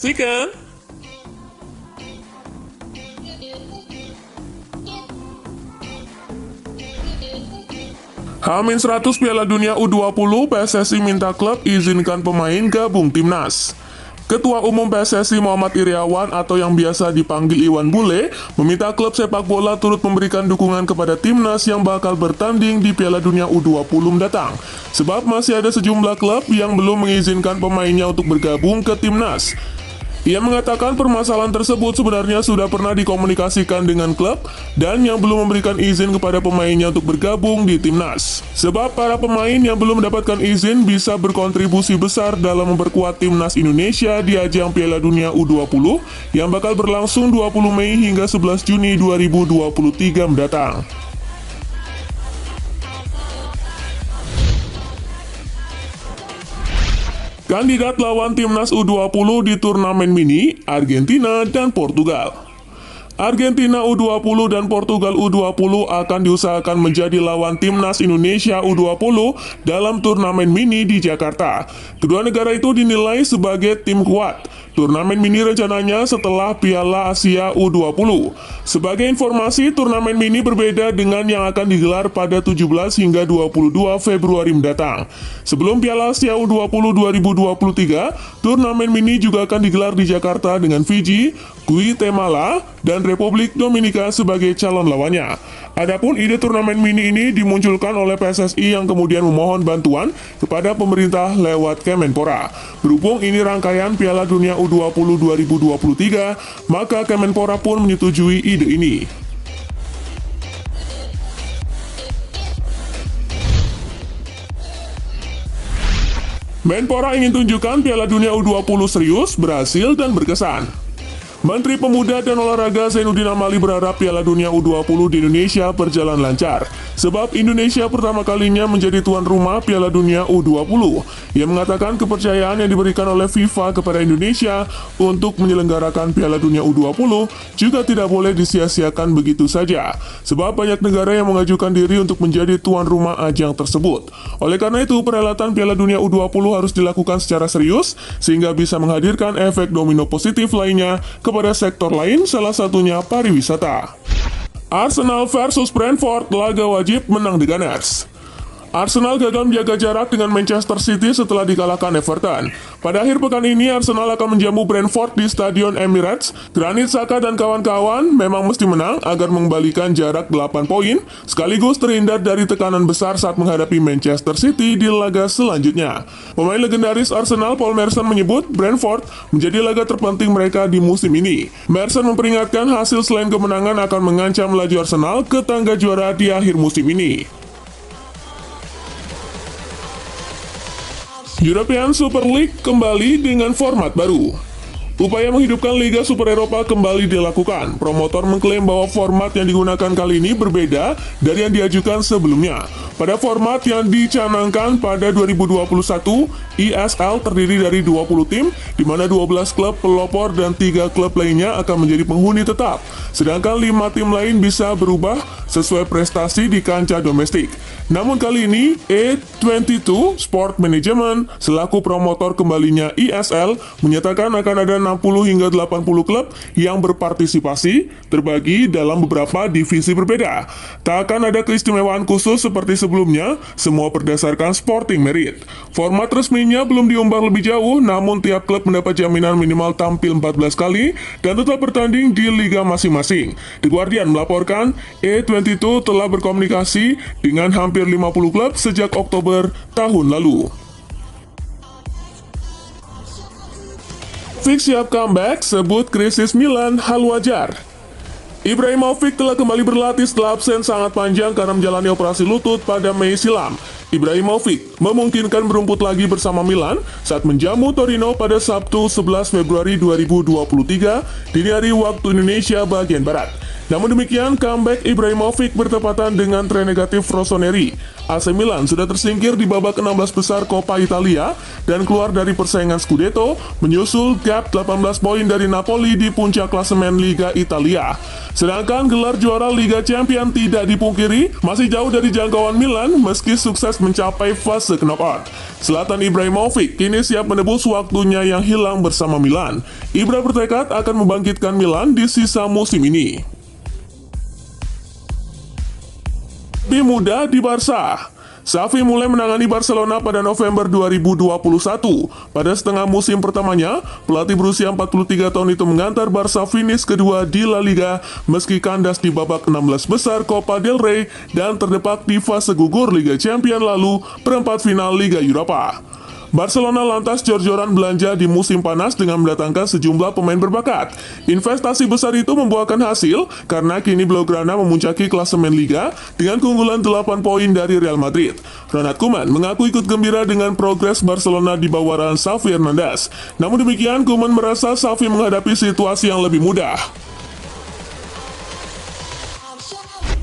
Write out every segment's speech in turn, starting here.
Sikan. H-100 Piala Dunia U20, PSSI minta klub izinkan pemain gabung timnas. Ketua Umum PSSI Muhammad Iriawan atau yang biasa dipanggil Iwan Bule meminta klub sepak bola turut memberikan dukungan kepada timnas yang bakal bertanding di Piala Dunia U20 mendatang. Sebab masih ada sejumlah klub yang belum mengizinkan pemainnya untuk bergabung ke timnas. Ia mengatakan permasalahan tersebut sebenarnya sudah pernah dikomunikasikan dengan klub dan yang belum memberikan izin kepada pemainnya untuk bergabung di timnas. Sebab para pemain yang belum mendapatkan izin bisa berkontribusi besar dalam memperkuat timnas Indonesia di ajang Piala Dunia U20 yang bakal berlangsung 20 Mei hingga 11 Juni 2023 mendatang. Kandidat lawan timnas U20 di turnamen mini, Argentina dan Portugal. Argentina U20 dan Portugal U20 akan diusahakan menjadi lawan timnas Indonesia U20 dalam turnamen mini di Jakarta. Kedua negara itu dinilai sebagai tim kuat. Turnamen mini rencananya setelah Piala Asia U20. Sebagai informasi, turnamen mini berbeda dengan yang akan digelar pada 17 hingga 22 Februari mendatang. Sebelum Piala Asia U20 2023, turnamen mini juga akan digelar di Jakarta dengan Fiji, Guatemala, dan Republik Dominika sebagai calon lawannya. Adapun ide turnamen mini ini dimunculkan oleh PSSI yang kemudian memohon bantuan kepada pemerintah lewat Kemenpora. Berhubung ini rangkaian Piala Dunia U20 2023, maka Kemenpora pun menyetujui ide ini. Menpora ingin tunjukkan Piala Dunia U20 serius, berhasil, dan berkesan. Menteri Pemuda dan Olahraga Zainuddin Amali berharap Piala Dunia U20 di Indonesia berjalan lancar, sebab Indonesia pertama kalinya menjadi tuan rumah Piala Dunia U20. Ia mengatakan kepercayaan yang diberikan oleh FIFA kepada Indonesia untuk menyelenggarakan Piala Dunia U20 juga tidak boleh disia-siakan begitu saja, sebab banyak negara yang mengajukan diri untuk menjadi tuan rumah ajang tersebut. Oleh karena itu, perhelatan Piala Dunia U20 harus dilakukan secara serius, sehingga bisa menghadirkan efek domino positif lainnya kepada sektor lain, salah satunya pariwisata. Arsenal versus Brentford, laga wajib menang The Gunners. Arsenal gagal menjaga jarak dengan Manchester City setelah dikalahkan Everton. Pada akhir pekan ini, Arsenal akan menjamu Brentford di Stadion Emirates. Granit Xhaka dan kawan-kawan memang mesti menang agar mengembalikan jarak 8 poin, sekaligus terhindar dari tekanan besar saat menghadapi Manchester City di laga selanjutnya. Pemain legendaris Arsenal Paul Merson menyebut Brentford menjadi laga terpenting mereka di musim ini. Merson memperingatkan hasil selain kemenangan akan mengancam laju Arsenal ke tangga juara di akhir musim ini. European Super League kembali dengan format baru. Upaya menghidupkan Liga Super Eropa kembali dilakukan. Promotor mengklaim bahwa format yang digunakan kali ini berbeda dari yang diajukan sebelumnya. Pada format yang dicanangkan pada 2021, ESL terdiri dari 20 tim, di mana 12 klub pelopor dan 3 klub lainnya akan menjadi penghuni tetap. Sedangkan 5 tim lain bisa berubah sesuai prestasi di kancah domestik. Namun kali ini, A22 Sport Management selaku promotor kembalinya ESL menyatakan akan ada 60 hingga 80 klub yang berpartisipasi, terbagi dalam beberapa divisi berbeda. Tak akan ada keistimewaan khusus seperti sebelumnya, semua berdasarkan sporting merit. Format resminya belum diumbar lebih jauh, namun tiap klub mendapat jaminan minimal tampil 14 kali dan tetap bertanding di liga masing-masing. The Guardian melaporkan, A22 telah berkomunikasi dengan hampir 50 klub sejak Oktober tahun lalu. Fix siap comeback, sebut krisis Milan hal wajar. Ibrahimovic telah kembali berlatih setelah absen sangat panjang karena menjalani operasi lutut pada Mei silam. Ibrahimovic memungkinkan berumput lagi bersama Milan saat menjamu Torino pada Sabtu 11 Februari 2023 dini hari waktu Indonesia bagian Barat. Namun demikian, comeback Ibrahimovic bertepatan dengan tren negatif Rossoneri. AC Milan sudah tersingkir di babak 16 besar Coppa Italia dan keluar dari persaingan Scudetto, menyusul gap 18 poin dari Napoli di puncak klasemen Liga Italia. Sedangkan gelar juara Liga Champions tidak dipungkiri, masih jauh dari jangkauan Milan meski sukses mencapai fase knockout. Zlatan Ibrahimovic kini siap menebus waktunya yang hilang bersama Milan. Ibra bertekad akan membangkitkan Milan di sisa musim ini. Lebih muda di Barca. Xavi mulai menangani Barcelona pada November 2021. Pada setengah musim pertamanya, pelatih berusia 43 tahun itu mengantar Barca finish kedua di La Liga meski kandas di babak 16 besar Copa del Rey dan terdepak di fase gugur Liga Champions lalu perempat final Liga Eropa. Barcelona lantas jor-joran belanja di musim panas dengan mendatangkan sejumlah pemain berbakat. Investasi besar itu membuahkan hasil karena kini Blaugrana memuncaki klasemen Liga dengan keunggulan 8 poin dari Real Madrid. Ronald Koeman mengaku ikut gembira dengan progres Barcelona di bawahan Xavi Hernandez. Namun demikian, Koeman merasa Xavi menghadapi situasi yang lebih mudah.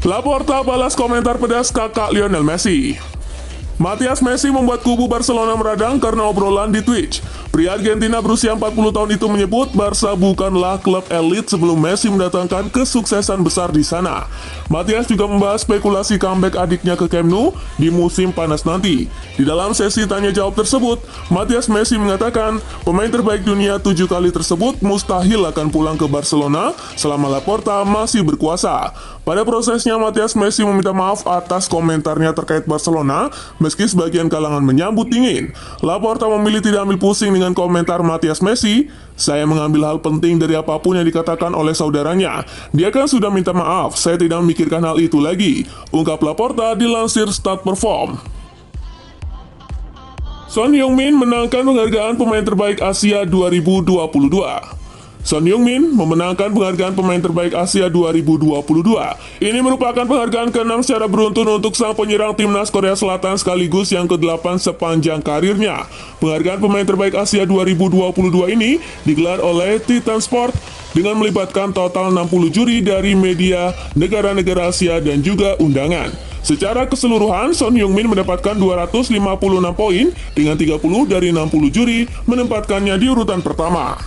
Laporta balas komentar pedas kakak Lionel Messi. Matias Messi membuat kubu Barcelona meradang karena obrolan di Twitch. Pria Argentina berusia 40 tahun itu menyebut Barca bukanlah klub elit sebelum Messi mendatangkan kesuksesan besar di sana. Matias juga membahas spekulasi comeback adiknya ke Camp Nou di musim panas nanti. Di dalam sesi tanya jawab tersebut, Matias Messi mengatakan pemain terbaik dunia 7 kali tersebut mustahil akan pulang ke Barcelona selama Laporta masih berkuasa. Pada prosesnya, Matias Messi meminta maaf atas komentarnya terkait Barcelona, meski sebagian kalangan menyambut dingin. Laporta memilih tidak ambil pusing dengan komentar Matias Messi. Saya mengambil hal penting dari apapun yang dikatakan oleh saudaranya. Dia kan sudah minta maaf, saya tidak memikirkan hal itu lagi, ungkap Laporta dilansir Start Perform. Son Heung-min menangkan penghargaan pemain terbaik Asia 2022. Son Heung-min memenangkan penghargaan pemain terbaik Asia 2022. Ini merupakan penghargaan ke-6 secara beruntun untuk sang penyerang timnas Korea Selatan sekaligus yang ke-8 sepanjang karirnya. Penghargaan pemain terbaik Asia 2022 ini digelar oleh Titan Sport dengan melibatkan total 60 juri dari media, negara-negara Asia, dan juga undangan. Secara keseluruhan, Son Heung-min mendapatkan 256 poin dengan 30 dari 60 juri menempatkannya di urutan pertama.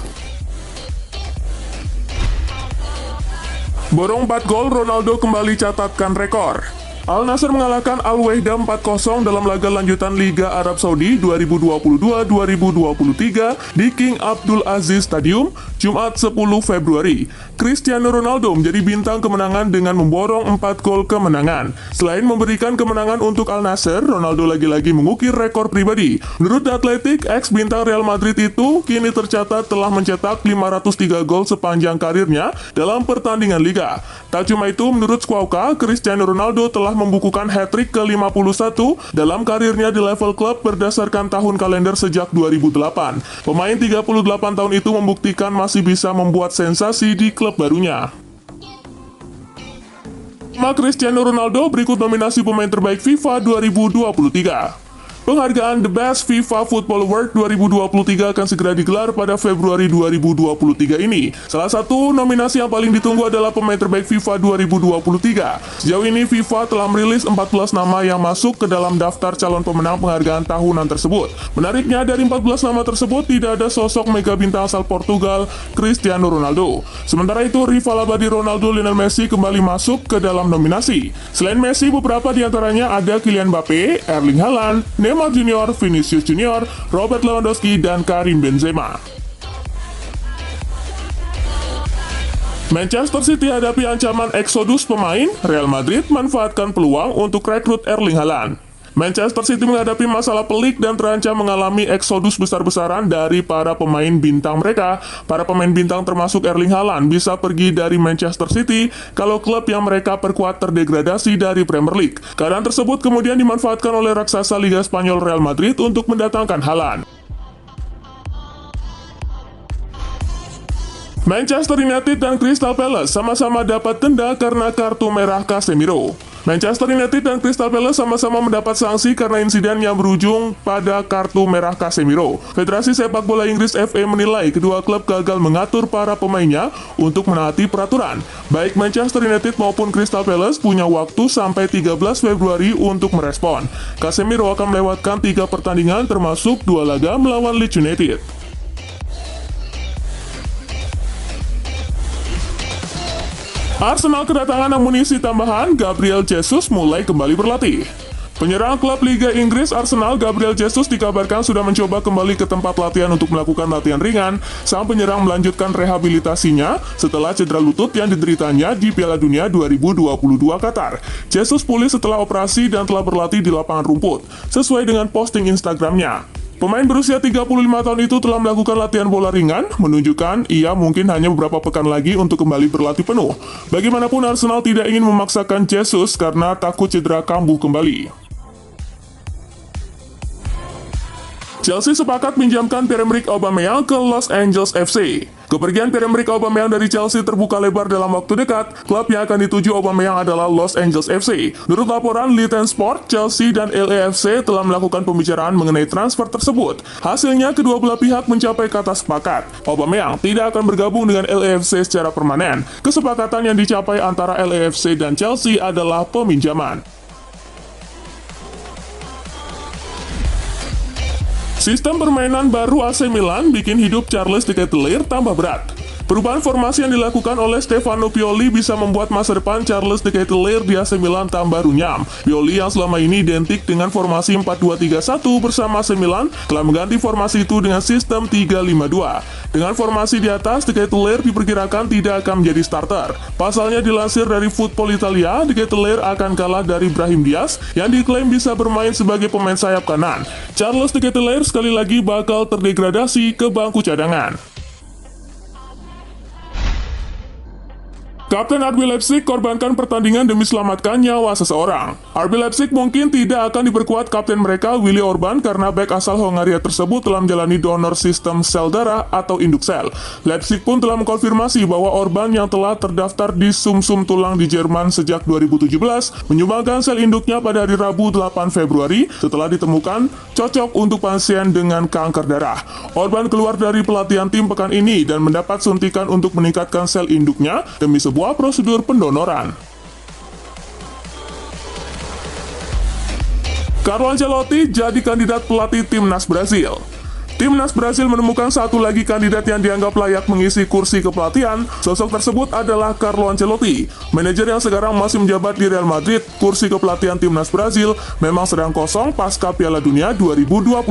Borong 4 gol, Ronaldo kembali catatkan rekor. Al Nassr mengalahkan Al Wehda 4-0 dalam laga lanjutan Liga Arab Saudi 2022-2023 di King Abdul Aziz Stadium, Jumat 10 Februari. Cristiano Ronaldo menjadi bintang kemenangan dengan memborong 4 gol kemenangan. Selain memberikan kemenangan untuk Al Nassr, Ronaldo lagi-lagi mengukir rekor pribadi. Menurut The Athletic, ex-bintang Real Madrid itu kini tercatat telah mencetak 503 gol sepanjang karirnya dalam pertandingan Liga. Tak cuma itu, menurut Squawka, Cristiano Ronaldo telah membukukan hat-trick ke-51 dalam karirnya di level klub berdasarkan tahun kalender sejak 2008. Pemain 38 tahun itu membuktikan masih bisa membuat sensasi di klub barunya. Cristiano Ronaldo berikut nominasi pemain terbaik FIFA 2023. Penghargaan The Best FIFA Football Award 2023 akan segera digelar pada Februari 2023 ini. Salah satu nominasi yang paling ditunggu adalah pemain terbaik FIFA 2023. Sejauh ini FIFA telah merilis 14 nama yang masuk ke dalam daftar calon pemenang penghargaan tahunan tersebut. Menariknya, dari 14 nama tersebut tidak ada sosok mega bintang asal Portugal, Cristiano Ronaldo. Sementara itu, rival abadi Ronaldo, Lionel Messi kembali masuk ke dalam nominasi. Selain Messi, beberapa diantaranya ada Kylian Mbappe, Erling Haaland, Neymar Junior, Vinicius Junior, Robert Lewandowski, dan Karim Benzema. Manchester City hadapi ancaman eksodus pemain, Real Madrid manfaatkan peluang untuk rekrut Erling Haaland. Manchester City menghadapi masalah pelik dan terancam mengalami eksodus besar-besaran dari para pemain bintang mereka. Para pemain bintang termasuk Erling Haaland bisa pergi dari Manchester City kalau klub yang mereka perkuat terdegradasi dari Premier League. Keadaan tersebut kemudian dimanfaatkan oleh raksasa Liga Spanyol Real Madrid untuk mendatangkan Haaland. Manchester United dan Crystal Palace sama-sama dapat denda karena kartu merah Casemiro. Manchester United dan Crystal Palace sama-sama mendapat sanksi karena insiden yang berujung pada kartu merah Casemiro. Federasi Sepak Bola Inggris FA menilai kedua klub gagal mengatur para pemainnya untuk menaati peraturan. Baik Manchester United maupun Crystal Palace punya waktu sampai 13 Februari untuk merespon. Casemiro akan melewatkan 3 pertandingan termasuk 2 laga melawan Leeds United. Arsenal kedatangan amunisi tambahan, Gabriel Jesus mulai kembali berlatih. Penyerang klub Liga Inggris Arsenal Gabriel Jesus dikabarkan sudah mencoba kembali ke tempat latihan untuk melakukan latihan ringan. Sang penyerang melanjutkan rehabilitasinya setelah cedera lutut yang dideritanya di Piala Dunia 2022 Qatar. Jesus pulih setelah operasi dan telah berlatih di lapangan rumput, sesuai dengan posting Instagramnya. Pemain berusia 35 tahun itu telah melakukan latihan bola ringan, menunjukkan ia mungkin hanya beberapa pekan lagi untuk kembali berlatih penuh. Bagaimanapun Arsenal tidak ingin memaksakan Jesus karena takut cedera kambuh kembali. Chelsea sepakat pinjamkan Pierre-Emerick Aubameyang ke Los Angeles FC. Kepergian Pierre-Emerick Aubameyang dari Chelsea terbuka lebar dalam waktu dekat. Klub yang akan dituju Aubameyang adalah Los Angeles FC. Menurut laporan Little Sport, Chelsea dan LAFC telah melakukan pembicaraan mengenai transfer tersebut. Hasilnya, kedua belah pihak mencapai kata sepakat. Aubameyang tidak akan bergabung dengan LAFC secara permanen. Kesepakatan yang dicapai antara LAFC dan Chelsea adalah peminjaman. Sistem permainan baru AC Milan bikin hidup Charles de Ketelaere tambah berat. Perubahan formasi yang dilakukan oleh Stefano Pioli bisa membuat masa depan Charles de Ketelaere di AC Milan tambah runyam. Pioli yang selama ini identik dengan formasi 4-2-3-1 bersama AC Milan telah mengganti formasi itu dengan sistem 3-5-2. Dengan formasi di atas, de Ketelaere diperkirakan tidak akan menjadi starter. Pasalnya dilansir dari Football Italia, de Ketelaere akan kalah dari Brahim Diaz yang diklaim bisa bermain sebagai pemain sayap kanan. Charles de Ketelaere sekali lagi bakal terdegradasi ke bangku cadangan. Kapten RB Leipzig korbankan pertandingan demi selamatkan nyawa seseorang. RB Leipzig mungkin tidak akan diperkuat kapten mereka Willy Orban karena bek asal Hongaria tersebut telah menjalani donor sistem sel darah atau induk sel. Leipzig pun telah mengkonfirmasi bahwa Orban yang telah terdaftar di sumsum tulang di Jerman sejak 2017 menyumbangkan sel induknya pada hari Rabu 8 Februari setelah ditemukan cocok untuk pasien dengan kanker darah. Orban keluar dari pelatihan tim pekan ini dan mendapat suntikan untuk meningkatkan sel induknya demi sebuah prosedur pendonoran. Carlo Ancelotti jadi kandidat pelatih timnas Brasil. Timnas Brasil menemukan satu lagi kandidat yang dianggap layak mengisi kursi kepelatihan. Sosok tersebut adalah Carlo Ancelotti. Manajer yang sekarang masih menjabat di Real Madrid, kursi kepelatihan timnas Brasil memang sedang kosong pasca Piala Dunia 2022.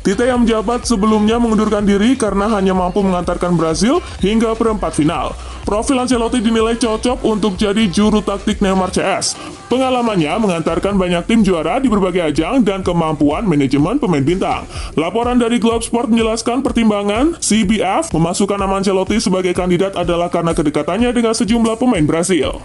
Tite yang menjabat sebelumnya mengundurkan diri karena hanya mampu mengantarkan Brasil hingga perempat final. Profil Ancelotti dinilai cocok untuk jadi juru taktik Neymar CS. Pengalamannya mengantarkan banyak tim juara di berbagai ajang dan kemampuan manajemen pemain bintang. Laporan dari Globe Sport menjelaskan pertimbangan CBF memasukkan nama Ancelotti sebagai kandidat adalah karena kedekatannya dengan sejumlah pemain Brasil.